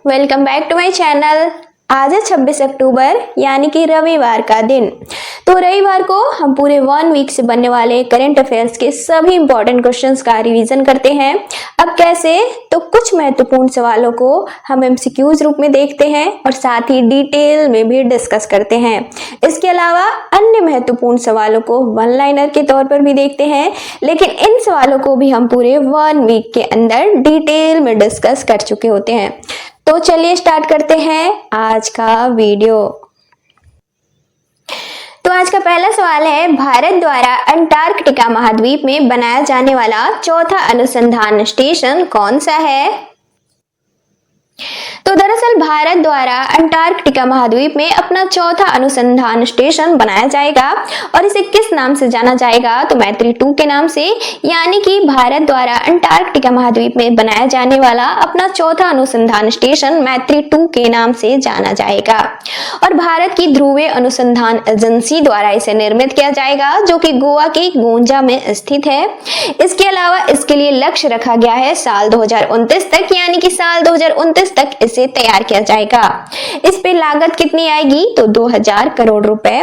Welcome back to my channel. आज है 26 अक्टूबर यानी कि रविवार का दिन। तो रविवार को हम पूरे 1 वीक से बनने वाले करंट अफेयर्स के सभी इंपॉर्टेंट क्वेश्चंस का रिवीजन करते हैं। अब कैसे, तो कुछ महत्वपूर्ण सवालों को हम एमसीक्यूज रूप में देखते हैं और साथ ही डिटेल में भी डिस्कस करते हैं। इसके अलावा अन्य महत्वपूर्ण सवालों को वन लाइनर के तौर पर भी देखते हैं, लेकिन इन सवालों को भी हम पूरे 1 वीक के अंदर डिटेल में डिस्कस कर चुके होते हैं। तो चलिए स्टार्ट करते हैं आज का वीडियो। तो आज का पहला सवाल है, भारत द्वारा अंटार्कटिका महाद्वीप में बनाया जाने वाला चौथा अनुसंधान स्टेशन कौन सा है? तो दरअसल भारत द्वारा अंटार्कटिका महाद्वीप में अपना चौथा अनुसंधान स्टेशन बनाया जाएगा और इसे किस नाम से जाना जाएगा? तो मैत्री 2 के नाम से, यानी कि भारत द्वारा अंटार्कटिका महाद्वीप में बनाया जाने वाला अपना चौथा अनुसंधान स्टेशन मैत्री 2 के नाम से जाना जाएगा और भारत की ध्रुवीय अनुसंधान एजेंसी द्वारा इसे निर्मित किया जाएगा, जो कि गोवा के गोंजा में स्थित है। इसके अलावा इसके लिए लक्ष्य रखा गया है साल 2029 तक, यानी कि साल 2029 तक इसे तैयार किया जाएगा। इस पे लागत कितनी आएगी? तो 2000 करोड़ रुपए।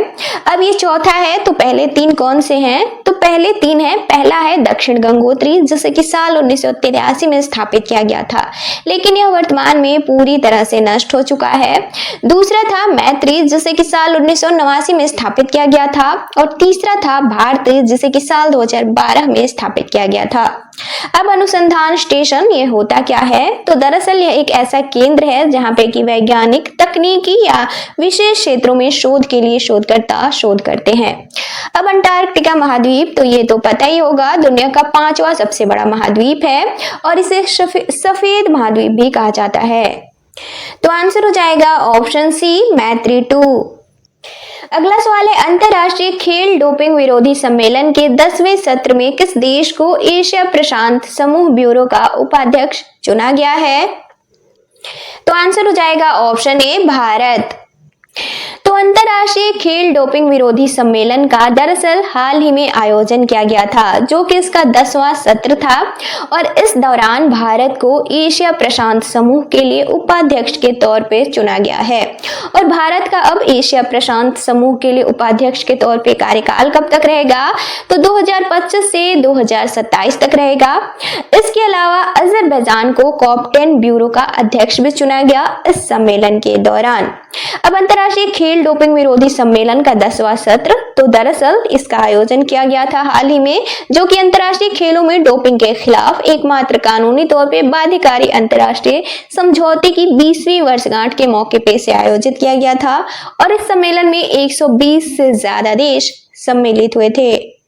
अब ये चौथा है, तो पहले 3 कौन से हैं? तो पहले 3 है, पहला है दक्षिण गंगोत्री, जिसे कि साल 1983 में स्थापित किया गया था, लेकिन यह वर्तमान में पूरी तरह से नष्ट हो चुका है। दूसरा था मैत्री, जिसे कि साल 1989 में स्थापित किया गया था, और तीसरा था भारती, जिसे कि साल 2012 में स्थापित किया गया था। अब अनुसंधान स्टेशन ये होता क्या है? तो दरअसल यह एक ऐसा केंद्र है जहां पे कि वैज्ञानिक, तकनीकी या विशेष क्षेत्रों में शोध के लिए शोधकर्ता शोध करते हैं। अब अंटार्कटिका महाद्वीप, तो ये तो पता ही होगा, दुनिया का 5वां सबसे बड़ा महाद्वीप है और इसे सफेद महाद्वीप भी कहा जाता है। तो आंसर हो जाएगा ऑप्शन सी, मैत्री 2। अगला सवाल है, अंतरराष्ट्रीय खेल डोपिंग विरोधी सम्मेलन के 10वें सत्र में किस देश को एशिया प्रशांत समूह ब्यूरो का उपाध्यक्ष चुना गया है? तो आंसर हो जाएगा ऑप्शन ए, भारत। तो अंतरराष्ट्रीय खेल डोपिंग विरोधी सम्मेलन का दरअसल हाल ही में आयोजन किया गया था, जो कि इसका 10वां सत्र था और इस दौरान भारत को एशिया प्रशांत समूह के लिए उपाध्यक्ष के तौर पे चुना गया है। और भारत का अब एशिया प्रशांत समूह के लिए उपाध्यक्ष के तौर पे कार्यकाल कब तक रहेगा? तो 2025 से 2027 तक रहेगा। इसके अलावा अजरबैजान को COP10 ब्यूरो का अध्यक्ष भी चुना गया इस सम्मेलन के दौरान। अब अंतरराष्ट्रीय खेल डोपिंग विरोधी सम्मेलन का 10वां सत्र, तो दरअसल इसका आयोजन किया गया था हाल ही में, जो कि अंतरराष्ट्रीय खेलों में डोपिंग के खिलाफ एकमात्र कानूनी तौर पे बाध्यकारी अंतरराष्ट्रीय समझौते की 20वीं वर्षगांठ के मौके पे से आयोजित किया गया था और इस सम्मेलन में 120 से ज्यादा देश सम्मिलित हुए थे।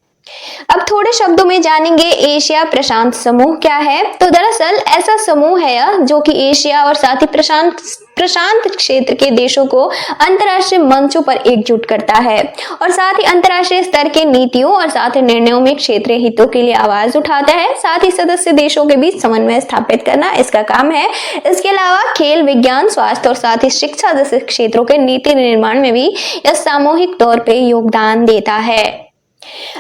अब थोड़े शब्दों में जानेंगे एशिया प्रशांत समूह क्या है। तो दरअसल ऐसा समूह है जो कि एशिया और साथ ही प्रशांत क्षेत्र के देशों को अंतर्राष्ट्रीय मंचों पर एकजुट करता है और साथ ही अंतर्राष्ट्रीय स्तर के नीतियों और साथ ही निर्णयों में क्षेत्रीय हितों के लिए आवाज उठाता है। साथ ही सदस्य देशों के बीच समन्वय स्थापित करना इसका काम है। इसके अलावा खेल, विज्ञान, स्वास्थ्य और साथ ही शिक्षा जैसे क्षेत्रों के नीति निर्माण में भी यह सामूहिक तौर पे योगदान देता है।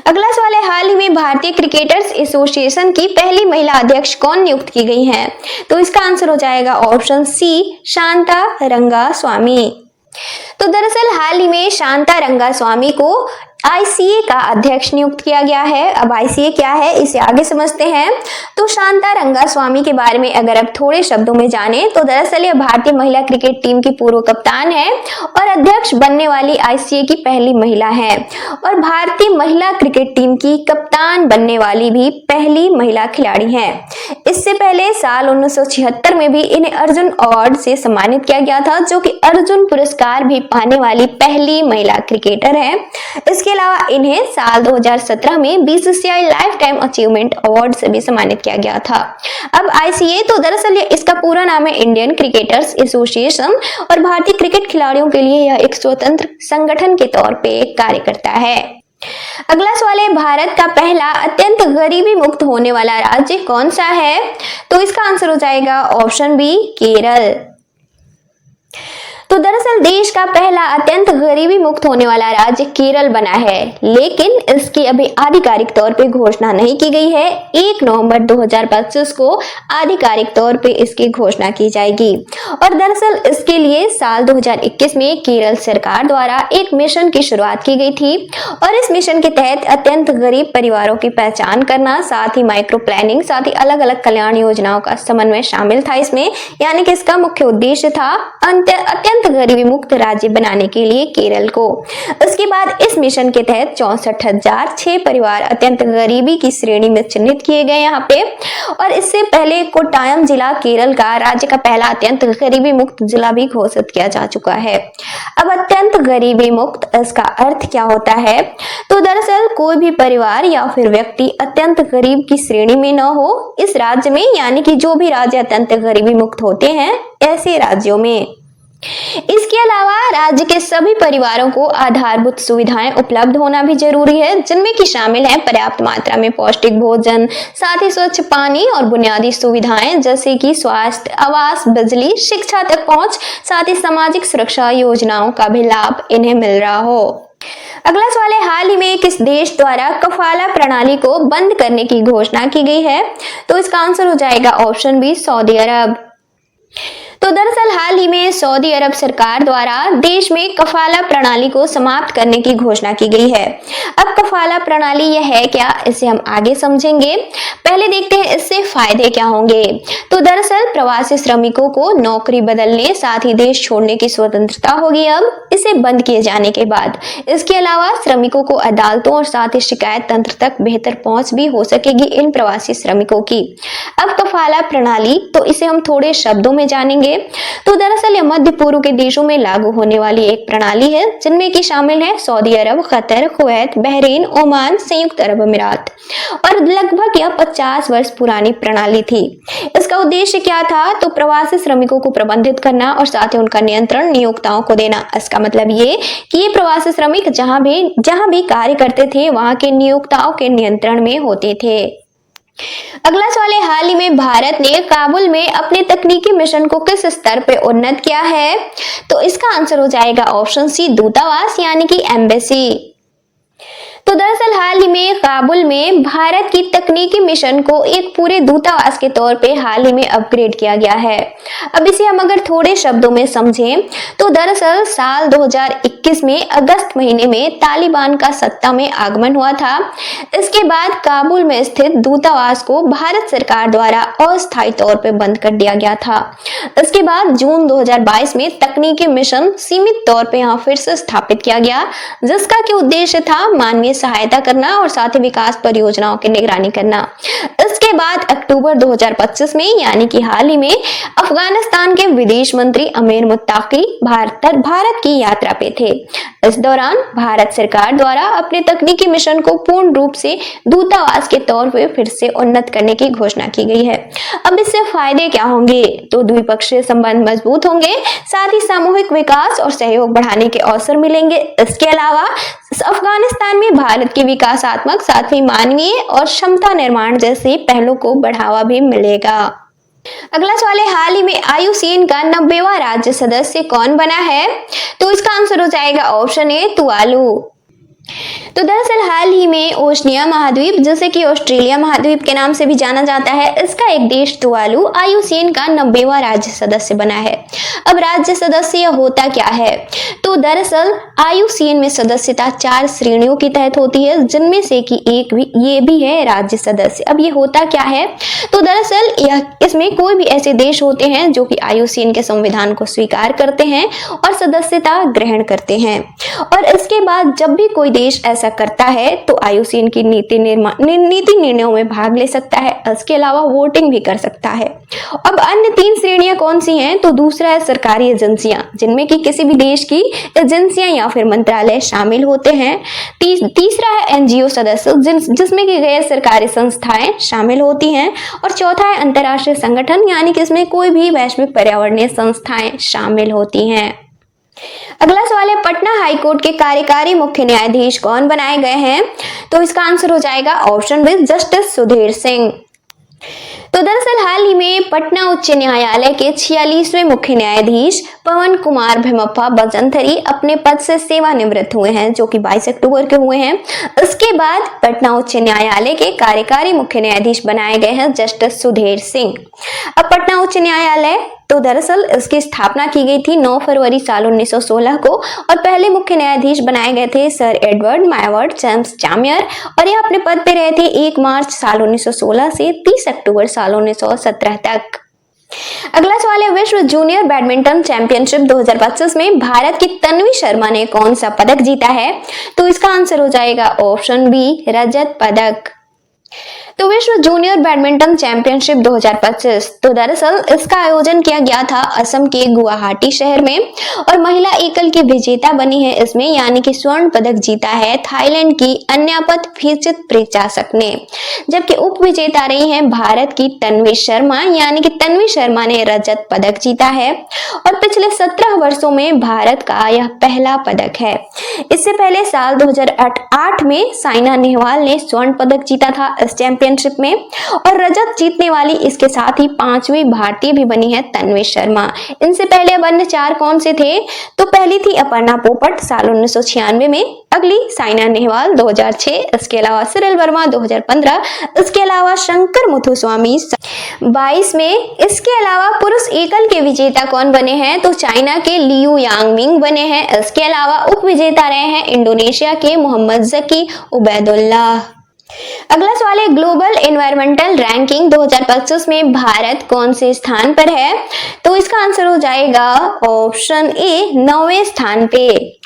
अगला सवाल है, हाल ही में भारतीय क्रिकेटर्स एसोसिएशन की पहली महिला अध्यक्ष कौन नियुक्त की गई हैं? तो इसका आंसर हो जाएगा ऑप्शन सी, शांता रंगास्वामी। तो दरअसल हाल ही में शांता रंगास्वामी को ICA का अध्यक्ष नियुक्त किया गया है। अब ICA क्या है, इसे आगे समझते हैं। तो शांता रंगास्वामी के बारे में अगर अब थोड़े शब्दों में जाने, तो दरअसल यह भारतीय महिला क्रिकेट टीम की पूर्व कप्तान है और अध्यक्ष बनने वाली ICA की पहली महिला है और भारतीय महिला क्रिकेट टीम की कप्तान बनने वाली भी पहली महिला खिलाड़ी है। इससे पहले साल 1976 में भी इन्हें अर्जुन अवार्ड से सम्मानित किया गया था, जो कि अर्जुन पुरस्कार भी पाने वाली पहली महिला क्रिकेटर है। इसके अलावा इन्हें साल 2017 में BCCI life time achievement award से भी सम्मानित किया गया था। अब ICA, तो दरअसल इसका पूरा नाम है इंडियन क्रिकेटर्स एसोसिएशन और भारतीय क्रिकेट खिलाड़ियों के लिए यह एक स्वतंत्र संगठन के तौर पे कार्य करता है। अगला सवाल है, भारत का पहला अत्यंत गरीबी मुक्त होने वाला राज्य कौन सा है? तो इसका आंसर हो जाएगा ऑप्शन बी, केरल। तो दरअसल देश का पहला अत्यंत गरीबी मुक्त होने वाला राज्य केरल बना है, लेकिन इसकी अभी आधिकारिक तौर पे घोषणा नहीं की गई है। 1 नवंबर 2025 को आधिकारिक तौर पे इसकी घोषणा की जाएगी। और दरअसल इसके लिए साल 2021 में केरल सरकार द्वारा एक मिशन की शुरुआत की गई थी और इस मिशन के तहत अत्यंत गरीब परिवारों की पहचान करना, साथ ही माइक्रो प्लानिंग, साथ ही अलग अलग कल्याण योजनाओं का समन्वय शामिल था इसमें। यानी कि इसका मुख्य उद्देश्य था अत्यंत गरीबी मुक्त राज्य बनाने के लिए केरल को। उसके बाद इस मिशन के तहत 64,006 परिवार अत्यंत गरीबी की श्रेणी में चिन्हित किए गए यहाँ पे। और इससे पहले कोट्टायम जिला केरल का राज्य का पहला अत्यंत गरीबी मुक्त जिला भी घोषित किया जा चुका है। अब अत्यंत गरीबी मुक्त, इसका अर्थ क्या होता है? तो दरअसल कोई भी परिवार या फिर व्यक्ति अत्यंत गरीब की श्रेणी में न हो इस राज्य में, यानी कि जो भी राज्य अत्यंत गरीबी मुक्त होते हैं ऐसे राज्यों में। इसके अलावा राज्य के सभी परिवारों को आधारभूत सुविधाएं उपलब्ध होना भी जरूरी है, जिनमें कि शामिल है पर्याप्त मात्रा में पौष्टिक भोजन, साथ ही स्वच्छ पानी और बुनियादी सुविधाएं जैसे कि स्वास्थ्य, आवास, बिजली, शिक्षा तक पहुंच, साथ ही सामाजिक सुरक्षा योजनाओं का भी लाभ इन्हें मिल रहा हो। अगला सवाल है, हाल ही में किस देश द्वारा कफाला प्रणाली को बंद करने की घोषणा की गई है? तो इसका आंसर हो जाएगा ऑप्शन बी, सऊदी अरब। तो दरअसल हाल ही में सऊदी अरब सरकार द्वारा देश में कफाला प्रणाली को समाप्त करने की घोषणा की गई है। अब कफाला प्रणाली यह है क्या, इसे हम आगे समझेंगे। पहले देखते हैं इससे फायदे क्या होंगे। तो दरअसल प्रवासी श्रमिकों को नौकरी बदलने, साथ ही देश छोड़ने की स्वतंत्रता होगी अब इसे बंद किए जाने के बाद। इसके अलावा श्रमिकों को अदालतों और साथ ही शिकायत तंत्र तक बेहतर पहुंच भी हो सकेगी इन प्रवासी श्रमिकों की। अब कफाला प्रणाली, तो इसे हम थोड़े शब्दों में जानेंगे। तो दरअसल यह मध्य पूर्व के देशों में लागू होने वाली एक प्रणाली है, जिनमें कि शामिल है सऊदी अरब, कतर, कुवैत, बहरीन, ओमान, संयुक्त अरब अमीरात। और लगभग यह 50 वर्ष पुरानी प्रणाली थी। इसका उद्देश्य क्या था? तो प्रवासी श्रमिकों को प्रबंधित करना और साथ ही उनका नियंत्रण नियोक्ताओं को देना। इसका मतलब ये कि ये प्रवासी श्रमिक जहां भी कार्य करते थे वहां के नियोक्ताओं के नियंत्रण में होते थे। अगला सवाल है, हाल ही में भारत ने काबुल में अपने तकनीकी मिशन को किस स्तर पे उन्नत किया है? तो इसका आंसर हो जाएगा ऑप्शन सी, दूतावास यानी कि एम्बेसी। तो दरअसल हाल ही में काबुल में भारत की तकनीकी मिशन को एक पूरे दूतावास के तौर पे हाल ही में अपग्रेड किया गया है। अब इसे हम अगर थोड़े शब्दों में समझें तो दरअसल साल 2021 में अगस्त महीने में तालिबान का सत्ता में आगमन हुआ था। इसके बाद काबुल में स्थित दूतावास को भारत सरकार द्वारा अस्थायी तौर पे बंद कर दिया गया था। इसके बाद जून 2022 में तकनीकी मिशन सीमित तौर पे यहाँ फिर से स्थापित किया गया, जिसका कि उद्देश्य था मानवीय सहायता करना और साथ ही विकास परियोजनाओं की निगरानी करना। इसके बाद अक्टूबर 2025 में यानी कि हाल ही में अफगानिस्तान के विदेश मंत्री अमीर मुत्ताकी भारत की यात्रा पे थे। इस दौरान भारत सरकार द्वारा अपने तकनीकी मिशन को पूर्ण रूप से दूतावास के तौर पे फिर से उन्नत करने की घोषणा की गई है। अब इससे फायदे क्या होंगे? तो द्विपक्षीय संबंध मजबूत होंगे, साथ ही सामूहिक विकास और सहयोग बढ़ाने के अवसर मिलेंगे। इसके अलावा अफगानिस्तान में भारत के विकासात्मक, साथ ही मानवीय और क्षमता निर्माण जैसे पहलों को बढ़ावा भी मिलेगा। अगला सवाल है, हाल ही में आयुसीएन का 90वां राज्य सदस्य कौन बना है? तो इसका आंसर हो जाएगा ऑप्शन ए, तुवालू। तो दरअसल हाल ही में ओशनिया महाद्वीप, जैसे कि ऑस्ट्रेलिया महाद्वीप के नाम से भी जाना जाता है, इसका एक देश तुवालू आयुसीएन का 90वां राज्य सदस्य बना है। अब राज्य सदस्य होता क्या है? तो दरअसल आयुसीएन में सदस्यता 4 श्रेणियों के तहत होती है, जिनमें से कि एक भी ये भी है राज्य सदस्य। अब ये होता क्या है? तो दरअसल इसमें कोई भी ऐसे देश होते हैं जो कि आयुसीएन के संविधान को स्वीकार करते हैं और सदस्यता ग्रहण करते हैं। और इसके बाद जब भी कोई देश ऐसा करता है तो आयुसीएन की नीति निर्णयों में भाग ले सकता है। इसके अलावा वोटिंग भी कर सकता है। अब अन्य 3 श्रेणियां कौन सी हैं? तो दूसरा है सरकारी एजेंसियां, जिनमें कि किसी भी देश की एजेंसियां या फिर मंत्रालय शामिल होते हैं। तीसरा है एनजीओ सदस्य, जिसमें कि गैर सरकारी संस्थाएं शामिल होती हैं। और चौथा है अंतर्राष्ट्रीय संगठन, यानी कि इसमें कोई भी वैश्विक पर्यावरणीय संस्थाएं शामिल होती हैं। अगला सवाल है, पटना हाईकोर्ट के कार्यकारी मुख्य न्यायाधीश कौन बनाए गए हैं? तो इसका आंसर हो जाएगा option B, justice Sudhir Singh. तो दरअसल हाल ही में पटना उच्च न्यायालय के 46वें मुख्य न्यायाधीश पवन कुमार भेमप्पा बजंथरी अपने पद से सेवानिवृत्त हुए हैं, जो कि 22 अक्टूबर के हुए हैं। इसके बाद पटना उच्च न्यायालय के कार्यकारी मुख्य न्यायाधीश बनाए गए हैं जस्टिस सुधीर सिंह। अब पटना उच्च न्यायालय तो दरअसल इसकी स्थापना की गई थी 9 फरवरी साल 1916 को और पहले मुख्य न्यायाधीश बनाए गए थे सर एडवर्ड मायवर्ड जेम्स चामियर और यह अपने पद पे रहे थे 1 मार्च साल 1916 से 30 अक्टूबर साल 1917 तक। अगला सवाल है, विश्व जूनियर बैडमिंटन चैंपियनशिप 2025 में भारत की तन्वी शर्मा ने कौन सा पदक जीता है? तो इसका आंसर हो जाएगा ऑप्शन बी, रजत पदक। तो विश्व जूनियर बैडमिंटन चैंपियनशिप 2025 तो दरअसल इसका आयोजन किया गया था असम के गुवाहाटी शहर में और महिला एकल की विजेता बनी है इसमें, यानी कि स्वर्ण पदक जीता है थाईलैंड की अन्यापत फिचित प्रिचासक ने, जबकि उप विजेता रही हैं भारत की तन्वी शर्मा, यानी कि तन्वी शर्मा ने रजत पदक जीता है और पिछले 17 वर्षों में भारत का यह पहला पदक है। इससे पहले साल 2008 में साइना नेहवाल ने स्वर्ण पदक जीता था इस चैंपियनशिप में और रजत जीतने वाली इसके साथ ही 5वीं भारतीय भी बनी है तन्वी शर्मा। इनसे पहले अब अन्य 4 कौन से थे? तो पहली थी अपर्णा पोपट साल 1996 में, अगली साइना नेहवाल 2006, इसके अलावा सिरिल वर्मा 2015, इसके अलावा शंकर मुथुस्वामी 22 में। इसके अलावा पुरुष एकल के विजेता कौन बने हैं? तो चाइना के लियू यांगमिंग बने हैं। इसके अलावा उप विजेता रहे हैं इंडोनेशिया के मोहम्मद जकी उबैदुल्लाह। अगला सवाल है, ग्लोबल एनवायरमेंटल रैंकिंग 2025 में भारत कौन से स्थान पर है? तो इसका आंसर हो जाएगा ऑप्शन ए, 9वें स्थान पे।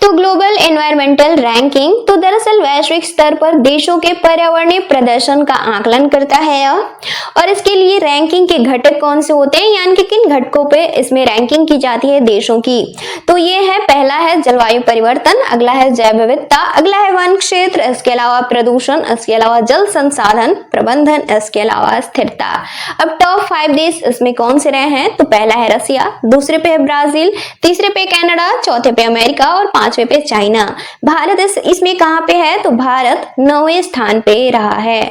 तो ग्लोबल एनवायरमेंटल रैंकिंग तो दरअसल वैश्विक स्तर पर देशों के पर्यावरणीय प्रदर्शन का आकलन करता है और इसके लिए रैंकिंग के घटक कौन से होते हैं, यानी कि किन घटकों पे इसमें रैंकिंग की जाती है देशों की। तो ये है, पहला है जलवायु परिवर्तन, अगला है जैव विविधता, अगला है वन क्षेत्र, इसके अलावा प्रदूषण, इसके अलावा जल संसाधन प्रबंधन, इसके अलावा स्थिरता। अब टॉप 5 देश इसमें कौन से रहे हैं? तो पहला है रसिया, दूसरे पे है ब्राजील, तीसरे पे कनाडा, चौथे पे अमेरिका और 5वें पे चाइना। भारत इसमें कहां पे है? तो भारत 9वें स्थान पे रहा है।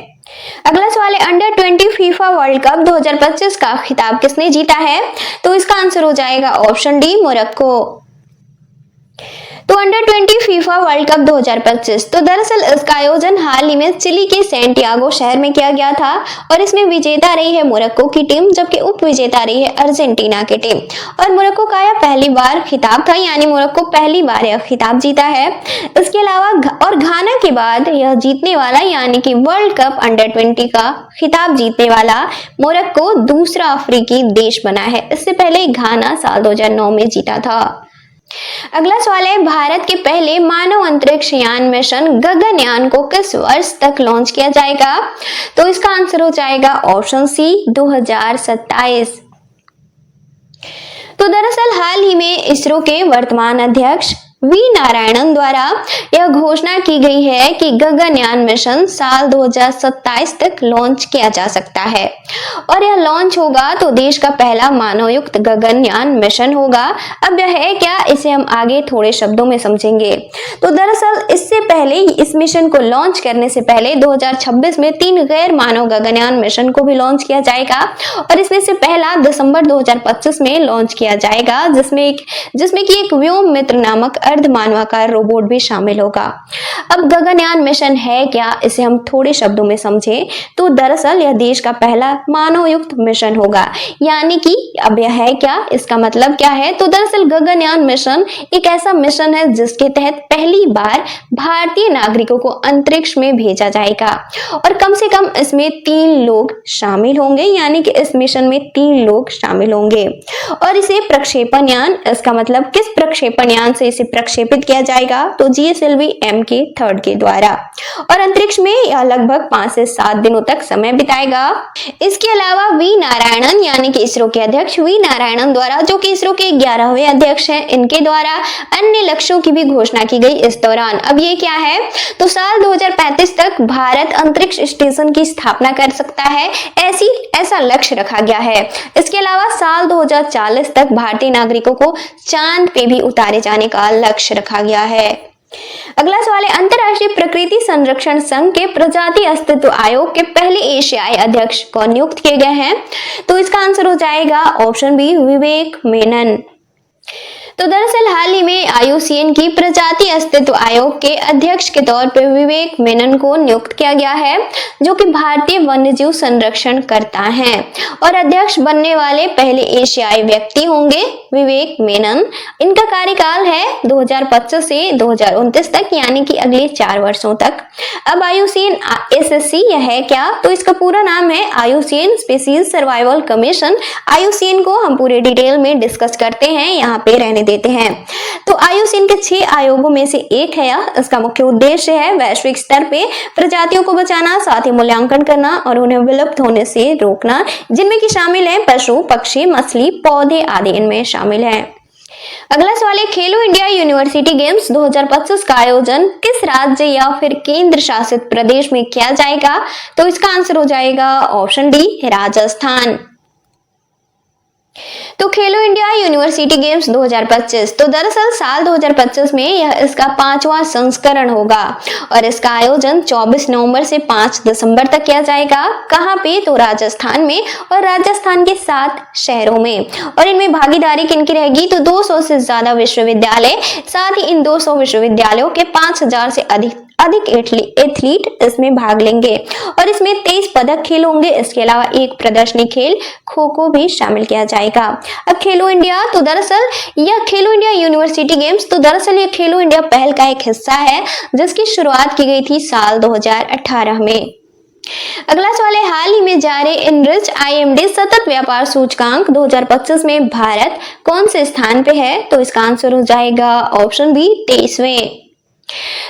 अगला सवाल है, अंडर 20 फीफा वर्ल्ड कप 2025 का खिताब किसने जीता है? तो इसका आंसर हो जाएगा ऑप्शन डी, मोरक्को। तो अंडर 20 फीफा वर्ल्ड कप 2025 तो दरअसल इसका आयोजन हाल ही में चिली के सैंटियागो शहर में किया गया था और इसमें विजेता रही है मोरक्को की टीम, जबकि उप विजेता रही है अर्जेंटीना की टीम और मोरक्को का यह पहली बार खिताब था, यानी मोरक्को पहली बार यह खिताब जीता है। इसके अलावा और घाना के बाद यह जीतने वाला, यानी कि वर्ल्ड कप अंडर 20 का खिताब जीतने वाला मोरक्को दूसरा अफ्रीकी देश बना है। इससे पहले घाना साल 2009 में जीता था। अगला सवाल है, भारत के पहले मानव अंतरिक्ष यान मिशन गगनयान को किस वर्ष तक लॉन्च किया जाएगा? तो इसका आंसर हो जाएगा ऑप्शन सी, 2027। तो दरअसल हाल ही में इसरो के वर्तमान अध्यक्ष वी नारायणन द्वारा यह घोषणा की गई है कि गगनयान मिशन साल 2027 तक लॉन्च किया जा सकता है और यह लॉन्च होगा तो देश का पहला मानवयुक्त गगनयान मिशन होगा। अब यह है क्या, इसे हम आगे थोड़े शब्दों में समझेंगे। तो दरअसल इससे पहले, इस मिशन को लॉन्च करने से पहले 2026 में 3 गैर मानव गगनयान मिशन को भी लॉन्च किया जाएगा और इसमें से पहला दिसंबर 2025 में लॉन्च किया जाएगा, जिसमें कि एक व्योम मित्र नामक अर्ध मानवाकार रोबोट भी शामिल होगा। अब गगनयान मिशन है क्या, इसे हम थोड़े शब्दों में समझें तो दरअसल यह देश का पहला मानवयुक्त मिशन होगा, यानी कि अब यह है क्या, इसका मतलब क्या है? तो दरअसल गगनयान मिशन एक ऐसा मिशन है जिसके तहत पहली बार भारतीय नागरिकों को अंतरिक्ष में भेजा जाएगा और कम से कम इसमें 3 लोग शामिल होंगे, यानी कि इस मिशन में 3 लोग शामिल होंगे और इसे प्रक्षेपण यान, इसका मतलब किस प्रक्षेपण यान से इसे प्रक्षेपित किया जाएगा? तो GSLV Mk3 के द्वारा और अंतरिक्ष में यह लगभग 5 से 7 दिनों तक समय बिताएगा। इसके अलावा वी नारायणन, यानी कि इसरो के अध्यक्ष वी नारायणन द्वारा, जो कि इसरो के 11वें अध्यक्ष हैं, इनके द्वारा अन्य लक्ष्यों की भी घोषणा की गई इस दौरान। अब ये क्या है? तो साल 2035 तक भारत अंतरिक्ष स्टेशन की स्थापना कर सकता है, ऐसा लक्ष्य रखा गया है। इसके अलावा साल 2040 तक भारतीय नागरिकों को चांद पे भी उतारे जाने का लक्ष्य रखा गया है। अगला सवाल है, अंतरराष्ट्रीय प्रकृति संरक्षण संघ के प्रजाति अस्तित्व आयोग के पहले एशियाई अध्यक्ष कौन नियुक्त किए गए हैं? तो इसका आंसर हो जाएगा ऑप्शन बी, विवेक मेनन। तो दरअसल हाल ही में IUCN की प्रजाति अस्तित्व आयोग के अध्यक्ष के तौर पर विवेक मेनन को नियुक्त किया गया है, जो कि भारतीय वन्यजीव संरक्षण करता है और अध्यक्ष बनने वाले पहले एशियाई व्यक्ति होंगे विवेक मेनन। इनका कार्यकाल है 2025 से 2029 तक, यानी कि अगले 4 वर्षों तक। अब IUCN SSC यह है क्या? तो इसका पूरा नाम है IUCN species survival commission. IUCN को हम पूरे डिटेल में डिस्कस करते हैं, यहाँ पे रहने देते हैं। तो IUCN के 6 आयोगों में से एक है यह। इसका मुख्य उद्देश्य है वैश्विक स्तर पे प्रजातियों को बचाना, साथ ही मूल्यांकन करना और उन्हें विलुप्त होने से रोकना, जिनमें कि शामिल है पशु, पक्षी, मछली, पौधे आदि इनमें शामिल है। अगला सवाल है, खेलो इंडिया यूनिवर्सिटी गेम्स 2025 का आयोजन किस राज्य या फिर केंद्र शासित प्रदेश में किया जाएगा? तो इसका आंसर हो जाएगा ऑप्शन डी, राजस्थान। तो खेलो इंडिया यूनिवर्सिटी गेम्स 2025, तो दरअसल साल 2025 में यह इसका 5वां संस्करण होगा और इसका आयोजन 24 नवंबर से 5 दिसंबर तक किया जाएगा। कहाँ पे? तो राजस्थान में, और राजस्थान के 7 शहरों में। और इनमें भागीदारी किनकी रहेगी? तो 200 से ज्यादा विश्वविद्यालय, साथ ही इन 200 विश्वविद्यालयों के 5000 से अधिक एथलीट इसमें भाग लेंगे और इसमें 23 पदक खेल होंगे। इसके अलावा एक प्रदर्शनी खेल खो खो भी शामिल किया जाएगा। अब खेलो इंडिया, तो दरअसल यह खेलो इंडिया यूनिवर्सिटी गेम्स, तो दरअसल ये खेलो इंडिया पहल का एक हिस्सा है जिसकी शुरुआत की गई थी साल 2018 में। अगला सवाल है, हाल ही में जारी इनरिच IMD सतत व्यापार सूचकांक 2025 में भारत कौन से स्थान पे है? तो इसका आंसर हो जाएगा ऑप्शन बी, 23वें।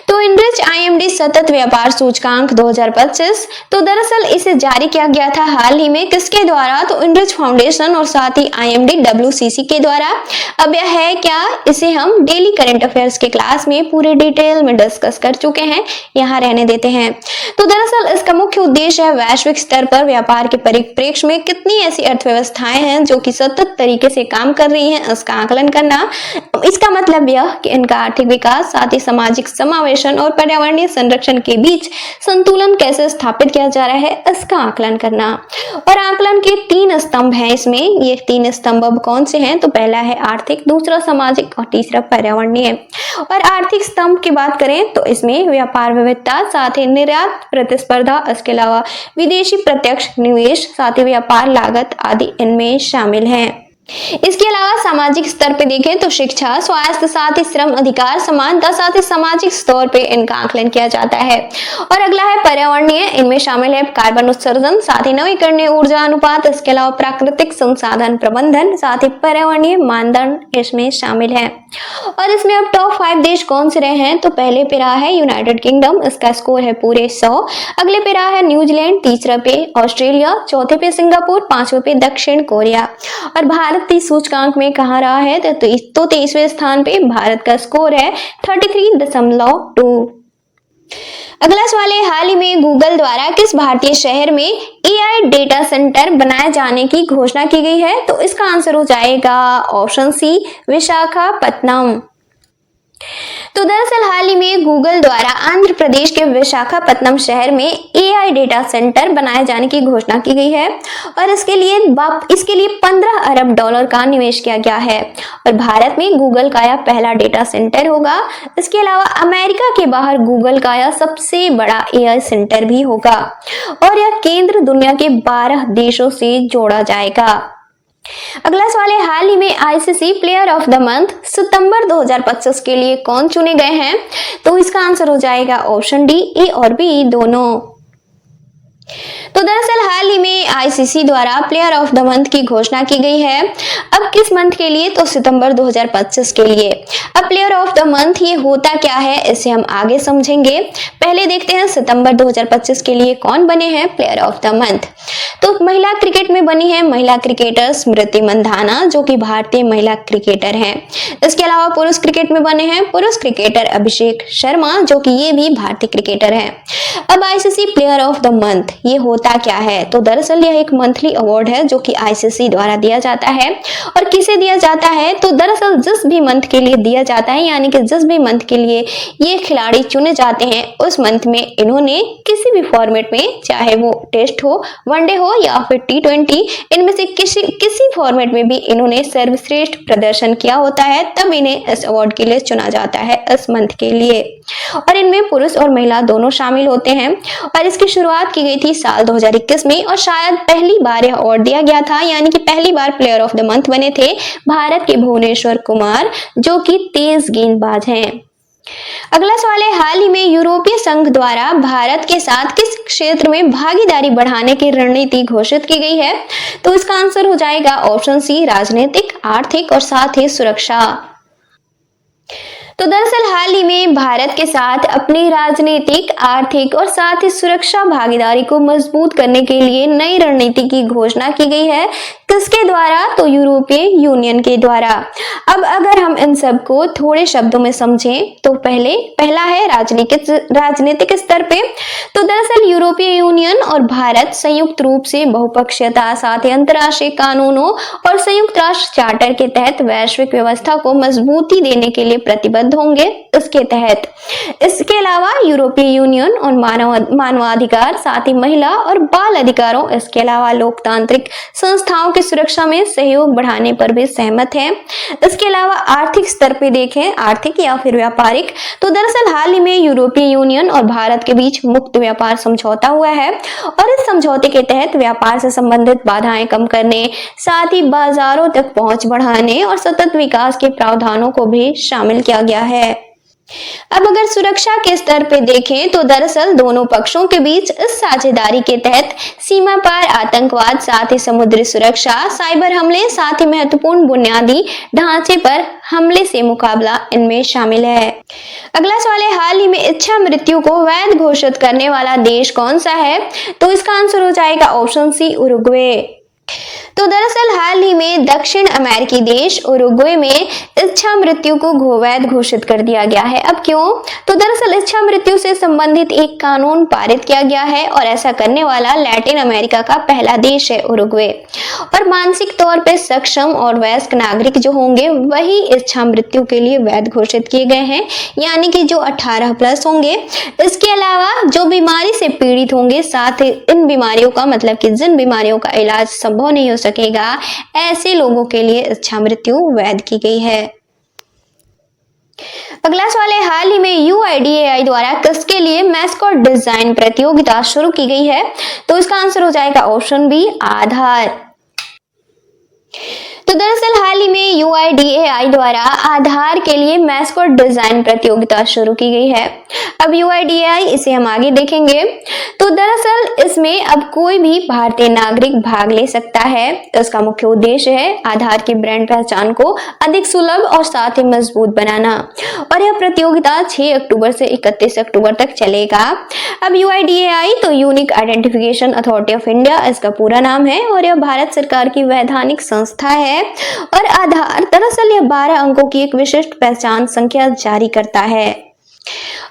तो इनरिच IMD सतत व्यापार सूचकांक 2025, तो दरअसल इसे जारी किया गया था हाल ही में, किसके द्वारा? तो इनरिच फाउंडेशन और साथ ही IMD WCC के द्वारा। अब यह है क्या? इसे हम डेली करंट अफेयर्स के क्लास में पूरे डिटेल में डिस्कस कर चुके हैं, यहाँ रहने देते हैं। तो दरअसल इसका मुख्य उद्देश्य है वैश्विक स्तर पर व्यापार के परिप्रेक्ष्य में कितनी ऐसी अर्थव्यवस्थाएं हैं जो कि सतत तरीके से काम कर रही हैं, इसका आकलन करना। इसका मतलब यह कि इनका आर्थिक विकास, साथ ही सामाजिक समावेशन और पर्यावरणीय संरक्षण के बीच संतुलन कैसे स्थापित किया जा रहा है, इसका आकलन करना। और आकलन के 3 स्तंभ हैं इसमें। ये 3 स्तंभ अब कौन से हैं? तो पहला है आर्थिक, दूसरा सामाजिक और तीसरा पर्यावरणीय। और आर्थिक स्तंभ की बात करें तो इसमें व्यापार विविधता, साथ ही निर्यात प्रतिस्पर्धा, इसके अलावा विदेशी प्रत्यक्ष निवेश, साथ ही व्यापार लागत आदि इनमें शामिल हैं। इसके अलावा सामाजिक स्तर पे देखें तो शिक्षा, स्वास्थ्य, साथ ही श्रम अधिकार, समानता, साथ ही सामाजिक स्तर पे इनका आकलन किया जाता है। और अगला है पर्यावरणीय, इनमें शामिल है कार्बन उत्सर्जन, साथ ही नवीकरणीय ऊर्जा अनुपात, इसके अलावा प्राकृतिक संसाधन प्रबंधन, साथ ही पर्यावरणीय मानदंड इसमें शामिल है। और इसमें अब टॉप 5 देश कौन से रहे हैं? तो पहले पे रहा है यूनाइटेड किंगडम, इसका स्कोर है पूरे 100। अगले पे रहा है न्यूजीलैंड, तीसरा पे ऑस्ट्रेलिया, चौथे पे सिंगापुर, 5वें पे दक्षिण कोरिया। और भारत इस सूचकांक में कहाँ रहा है? तो 23वें स्थान पे भारत का स्कोर है 33.2। अगला सवाल है, हाल ही में गूगल द्वारा किस भारतीय शहर में AI डेटा सेंटर बनाए जाने की घोषणा की गई है? तो इसका आंसर हो जाएगा ऑप्शन सी, विशाखापत्तनम। तो दरअसल हाल ही में गूगल द्वारा आंध्र प्रदेश के विशाखापत्तनम शहर में AI डेटा सेंटर बनाए जाने की घोषणा की गई है और इसके लिए $15 अरब का निवेश किया गया है। और भारत में गूगल का यह पहला डेटा सेंटर होगा। इसके अलावा अमेरिका के बाहर गूगल का यह सबसे बड़ा AI सेंटर भी होगा और यह केंद्र दुनिया के 12 देशों से जोड़ा जाएगा। अगला सवाल है, हाल ही में ICC player of the month सितंबर 2025 के लिए कौन चुने गए हैं? तो इसका आंसर हो जाएगा ऑप्शन डी, ए और बी दोनों। तो दरअसल हाल ही में ICC द्वारा प्लेयर ऑफ द मंथ की घोषणा की गई है। अब किस मंथ के लिए? तो सितंबर 2025 के लिए। अब प्लेयर ऑफ द मंथ ये होता क्या है, इसे हम आगे समझेंगे। पहले देखते हैं सितंबर 2025 के लिए कौन बने हैं प्लेयर ऑफ द मंथ। तो महिला क्रिकेट में बनी है महिला क्रिकेटर स्मृति मंधाना, जो कि भारतीय महिला क्रिकेटर हैं। इसके अलावा पुरुष क्रिकेट में बने हैं पुरुष क्रिकेटर अभिषेक शर्मा, जो कि ये भी भारतीय क्रिकेटर हैं। अब ICC player of the month ये होता क्या है? तो दरअसल यह एक मंथली अवार्ड है जो कि आईसीसी द्वारा दिया जाता है। और किसे दिया जाता है? तो दरअसल जिस भी मंथ के लिए दिया जाता है, यानी कि जिस भी मंथ के लिए ये खिलाड़ी चुने जाते हैं, उस मंथ में इन्होंने किसी भी फॉर्मेट में, चाहे वो टेस्ट हो, वनडे हो या फिर T20, इनमें से किसी फॉर्मेट में भी इन्होंने सर्वश्रेष्ठ प्रदर्शन किया होता है, तब इन्हें इस अवार्ड के लिए चुना जाता है इस मंथ के लिए। और इनमें पुरुष और महिला दोनों शामिल होते हैं। और इसकी शुरुआत की गई थी साल 2021 में, और शायद पहली बार यह अवार्ड दिया गया था, यानी कि पहली बार प्लेयर ऑफ द मंथ बने थे भारत के भुवनेश्वर कुमार, जो कि तेज गेंदबाज हैं। अगला सवाल है, हाल ही में यूरोपीय संघ द्वारा भारत के साथ किस क्षेत्र में भागीदारी बढ़ाने की रणनीति घोषित की गई है? तो इसका आंसर हो जाएगा ऑप्शन सी, राजनीतिक, आर्थिक और साथ ही सुरक्षा। तो दरअसल हाल ही में भारत के साथ अपनी राजनीतिक, आर्थिक और साथ ही सुरक्षा भागीदारी को मजबूत करने के लिए नई रणनीति की घोषणा की गई है। किसके द्वारा? तो यूरोपीय यूनियन के द्वारा। अब अगर हम इन सब को थोड़े शब्दों में समझें तो पहला है राजनीतिक स्तर पे। तो दरअसल यूरोपीय यूनियन और भारत संयुक्त रूप से बहुपक्षीयता, साथ ही अंतर्राष्ट्रीय कानूनों और संयुक्त राष्ट्र चार्टर के तहत वैश्विक व्यवस्था को मजबूती देने के लिए प्रतिबद्ध होंगे। इसके अलावा यूरोपीय यूनियन और मानवाधिकार, साथ ही महिला और बाल अधिकारों, इसके अलावा लोकतांत्रिक संस्थाओं की सुरक्षा में सहयोग बढ़ाने पर भी सहमत हैं। इसके अलावा आर्थिक स्तर पे देखें, आर्थिक या फिर व्यापारिक, तो दरअसल हाल ही में यूरोपीय यूनियन और भारत के बीच मुक्त व्यापार समझौता हुआ है, और इस समझौते के तहत व्यापार से संबंधित बाधाएं कम करने, साथ ही बाजारों तक पहुंच बढ़ाने और सतत विकास के प्रावधानों को भी शामिल किया गया है। अब अगर सुरक्षा के स्तर पे देखें तो दरअसल दोनों पक्षों के बीच इस साझेदारी के तहत सीमा पार आतंकवाद, साथ ही समुद्री सुरक्षा, साइबर हमले, साथ ही महत्वपूर्ण बुनियादी ढांचे पर हमले से मुकाबला इनमें शामिल है। अगला सवाल है, हाल ही में इच्छा मृत्यु को वैध घोषित करने वाला देश कौन सा है? तो इसका आंसर हो जाएगा ऑप्शन सी, उरुग्वे। तो दरअसल हाल ही में दक्षिण अमेरिकी देश उरुग्वे में इच्छा मृत्यु को वैध घोषित कर दिया गया है। अब क्यों? तो दरअसल इच्छा मृत्यु से संबंधित एक कानून पारित किया गया है, और ऐसा करने वाला लैटिन अमेरिका का पहला देश है उरुग्वे। और मानसिक तौर पर सक्षम और वयस्क नागरिक जो होंगे वही इच्छा मृत्यु के लिए वैध घोषित किए गए हैं, यानी कि जो 18+ होंगे। इसके अलावा जो बीमारी से पीड़ित होंगे, साथ ही इन बीमारियों का मतलब कि जिन बीमारियों का इलाज संभव नहीं हो सकेगा, ऐसे लोगों के लिए इच्छा मृत्यु वैध की गई है। अगला सवाल है, हाल ही में UIDAI द्वारा किसके लिए मैस्कॉट डिजाइन प्रतियोगिता शुरू की गई है? तो इसका आंसर हो जाएगा ऑप्शन बी, आधार। तो दरअसल हाल ही में UIDAI द्वारा आधार के लिए मैस्कॉट डिजाइन प्रतियोगिता शुरू की गई है। अब UIDAI, इसे हम आगे देखेंगे। तो दरअसल इसमें अब कोई भी भारतीय नागरिक भाग ले सकता है। इसका मुख्य उद्देश्य है आधार की ब्रांड पहचान को अधिक सुलभ और साथ ही मजबूत बनाना, और यह प्रतियोगिता 6 अक्टूबर से 31 अक्टूबर तक चलेगा। अब UIDAI तो unique identification authority of India इसका पूरा नाम है, और यह भारत सरकार की वैधानिक संस्था है। और आधार दरअसल यह 12 अंकों की एक विशिष्ट पहचान संख्या जारी करता है,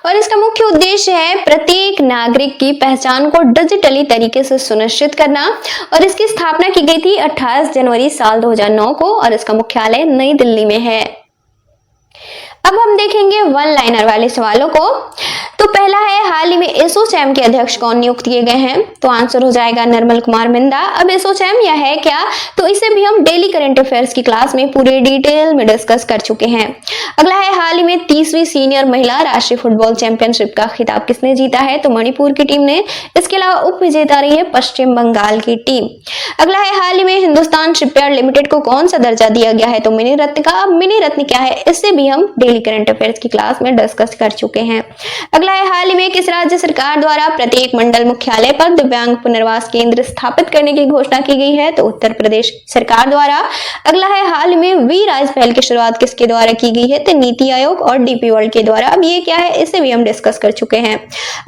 और इसका मुख्य उद्देश्य है प्रत्येक नागरिक की पहचान को डिजिटली तरीके से सुनिश्चित करना। और इसकी स्थापना की गई थी 28 जनवरी साल 2009 को, और इसका मुख्यालय नई दिल्ली में है। अब हम देखेंगे वन लाइनर वाले सवालों को। तो पहला है, हाल ही में एसोचैम के अध्यक्ष कौन नियुक्त किए गए हैं? तो आंसर हो जाएगा निर्मल कुमार मिंदा। अब एसोचैम यह है क्या? तो इसे भी हम डेली करंट अफेयर्स की क्लास में पूरे डिटेल में डिस्कस कर चुके हैं। अगला है, हाल ही में 30वीं सीनियर महिला राष्ट्रीय फुटबॉल चैंपियनशिप का खिताब किसने जीता है? तो मणिपुर की टीम ने। इसके अलावा उप विजेता रही है पश्चिम बंगाल की टीम। अगला है, हाल ही में हिंदुस्तान शिपयार्ड लिमिटेड को कौन सा दर्जा दिया गया है? तो मिनी रत्न का। अब मिनी रत्न क्या है, इससे भी हम डेली करंट अफेयर्स की क्लास में डिस्कस कर चुके हैं। अगला है, हाल ही में किस राज्य सरकार द्वारा प्रत्येक मंडल मुख्यालय पर दिव्यांग पुनर्वास केंद्र स्थापित करने की घोषणा की गई है? तो उत्तर प्रदेश सरकार द्वारा। अगला है, हाल ही में वी राइज पहल की शुरुआत किसके द्वारा की गई है? तो नीति आयोग और DP वर्ल्ड के द्वारा। अब ये क्या है, इसे भी हम डिस्कस कर चुके हैं।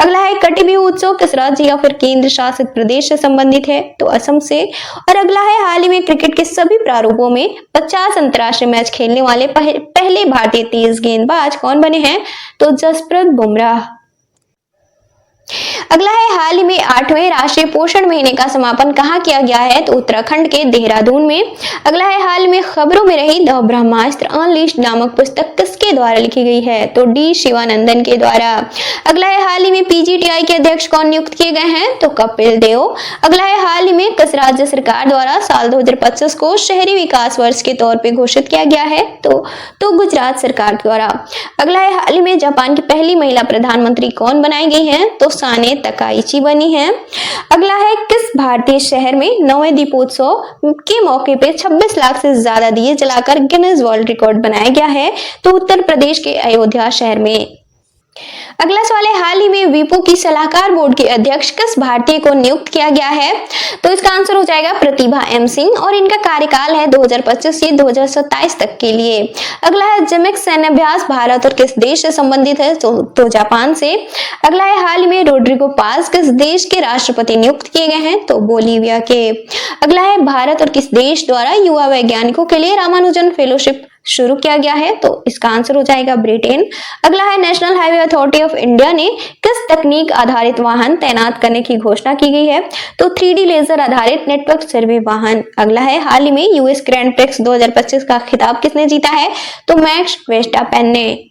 अगला है, कटी बिहू उत्सव किस राज्य या फिर केंद्र शासित प्रदेश से संबंधित है? तो असम से। और अगला है, हाल ही में क्रिकेट के सभी प्रारूपों में 50 अंतरराष्ट्रीय मैच खेलने वाले पहले भारतीय तेज गेंदबाज कौन बने हैं? तो जसप्रीत बुमराह। अगला है, हाल ही में 8वें राष्ट्रीय पोषण महीने का समापन कहाँ किया गया है? तो उत्तराखंड के देहरादून में। अगला है, हाल में खबरों में रही द ब्रह्मास्त्र अनलीश्ड नामक पुस्तक किसके द्वारा लिखी गई है? तो डी शिवानंदन के द्वारा। अगला है, हाल ही में पीजीटीआई के अध्यक्ष कौन नियुक्त किए गए हैं? तो कपिल देव। अगला है, हाल ही में किस राज्य सरकार द्वारा साल 2025 को शहरी विकास वर्ष के तौर पे घोषित किया गया है? तो गुजरात सरकार द्वारा। अगला है, हाल ही में जापान की पहली महिला प्रधानमंत्री कौन बनाई गई है? तो साने तकाइची बनी है। अगला है, किस भारतीय शहर में 9वें दीपोत्सव के मौके पे 26 लाख से ज्यादा दिए जलाकर गिनीज वर्ल्ड रिकॉर्ड बनाया गया है? तो उत्तर प्रदेश के अयोध्या शहर में। अगला सवाल है, हाल ही में विपो की सलाहकार बोर्ड के अध्यक्ष किस भारतीय को नियुक्त किया गया है? तो इसका आंसर हो जाएगा प्रतिभा एम सिंह और इनका कार्यकाल है 2025 से 2027 तक के लिए। अगला है, जिमिक सैन्य अभ्यास भारत और किस देश से संबंधित है? तो जापान से। अगला है, हाल ही में रोड्रिगो पाज किस देश के राष्ट्रपति नियुक्त किए गए हैं? तो बोलीविया के। अगला है, भारत और किस देश द्वारा युवा वैज्ञानिकों के लिए रामानुजन फेलोशिप शुरू किया गया है? तो इसका आंसर हो जाएगा ब्रिटेन। अगला है, national highway authority of India ने किस तकनीक आधारित वाहन तैनात करने की घोषणा की गई है? तो 3D लेजर आधारित नेटवर्क सर्वे वाहन। अगला है, हाल ही में यूएस ग्रैंड प्रिक्स 2025 का खिताब किसने जीता है? तो मैक्स वर्स्टैपेन ने।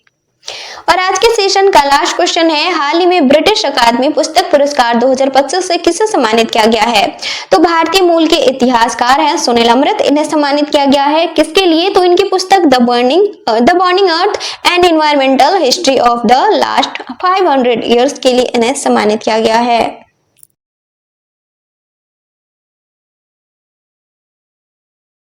और आज के सेशन का लास्ट क्वेश्चन है, हाल ही में ब्रिटिश अकादमी पुस्तक पुरस्कार 2025 से किसे सम्मानित किया गया है? तो भारतीय मूल के इतिहासकार हैं सुनील अमृत, इन्हें सम्मानित किया गया है। किसके लिए? तो इनकी पुस्तक the burning earth and environmental history of the last 500 years के लिए इन्हें सम्मानित किया गया है।